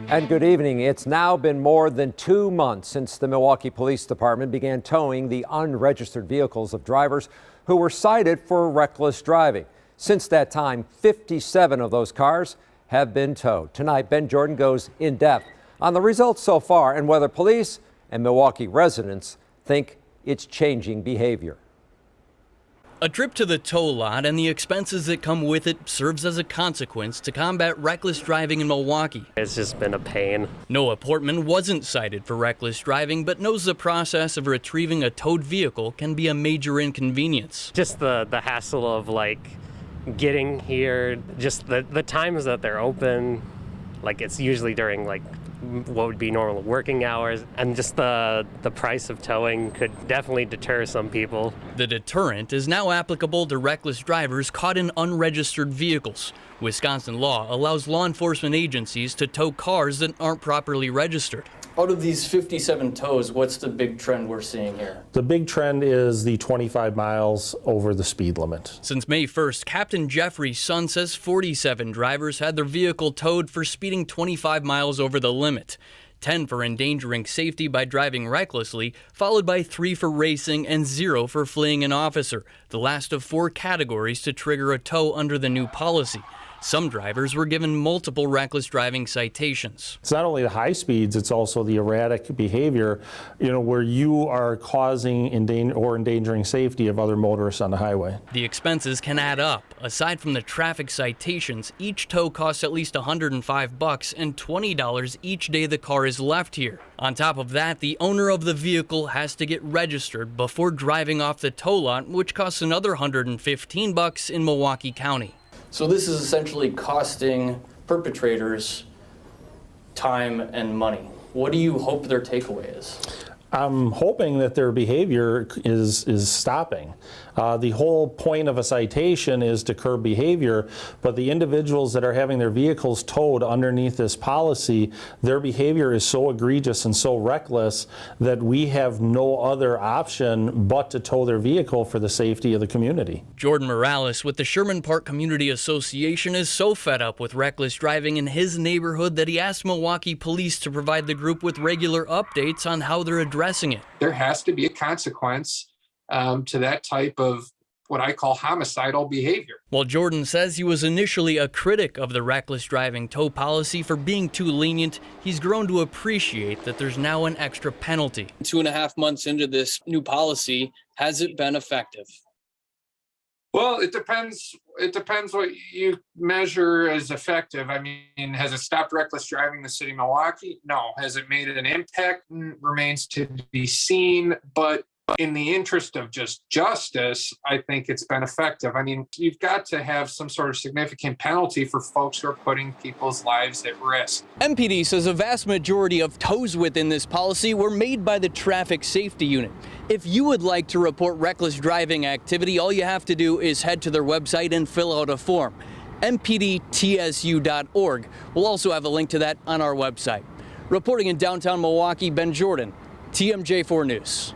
And good evening. It's now been more than 2 months since the Milwaukee Police Department began towing the unregistered vehicles of drivers who were cited for reckless driving. Since that time, 57 of those cars have been towed. Tonight, Ben Jordan goes in depth on the results so far and whether police and Milwaukee residents think it's changing behavior. A trip to the tow lot and the expenses that come with it serves as a consequence to combat reckless driving in Milwaukee. It's just been a pain. Noah Portman wasn't cited for reckless driving, but knows the process of retrieving a towed vehicle can be a major inconvenience. Just the hassle of getting here, just the times that they're open, it's usually during what would be normal working hours, and just the price of towing could definitely deter some people. The deterrent is now applicable to reckless drivers caught in unregistered vehicles. Wisconsin law allows law enforcement agencies to tow cars that aren't properly registered. Out of these 57 tows, what's the big trend we're seeing here? The big trend is the 25 miles over the speed limit. Since May 1st, Captain Jeffrey's son says 47 drivers had their vehicle towed for speeding 25 miles over the limit. 10 for endangering safety by driving recklessly, followed by 3 for racing and 0 for fleeing an officer, the last of 4 categories to trigger a tow under the new policy. Some drivers were given multiple reckless driving citations. It's not only the high speeds, it's also the erratic behavior, where you are causing or endangering safety of other motorists on the highway. The expenses can add up. Aside from the traffic citations, each tow costs at least $105 and $20 each day the car is left here. On top of that, the owner of the vehicle has to get registered before driving off the tow lot, which costs another $115 in Milwaukee County. So this is essentially costing perpetrators time and money. What do you hope their takeaway is? I'm hoping that their behavior is stopping. The whole point of a citation is to curb behavior, but the individuals that are having their vehicles towed underneath this policy, their behavior is so egregious and so reckless that we have no other option but to tow their vehicle for the safety of the community. Jordan Morales with the Sherman Park Community Association is so fed up with reckless driving in his neighborhood that he asked Milwaukee police to provide the group with regular updates on how they're addressing it. There has to be a consequence to that type of what I call homicidal behavior. While Jordan says he was initially a critic of the reckless driving tow policy for being too lenient, he's grown to appreciate that there's now an extra penalty. 2.5 months into this new policy, has it been effective? Well, it depends. It depends what you measure as effective. I mean, has it stopped reckless driving in the city of Milwaukee? No. Has it made an impact? Remains to be seen. But in the interest of just justice, I think it's been effective. I mean, you've got to have some sort of significant penalty for folks who are putting people's lives at risk. MPD says a vast majority of tows within this policy were made by the Traffic Safety Unit. If you would like to report reckless driving activity, all you have to do is head to their website and fill out a form. mpdtsu.org. We'll also have a link to that on our website. Reporting in downtown Milwaukee, Ben Jordan, TMJ4 News.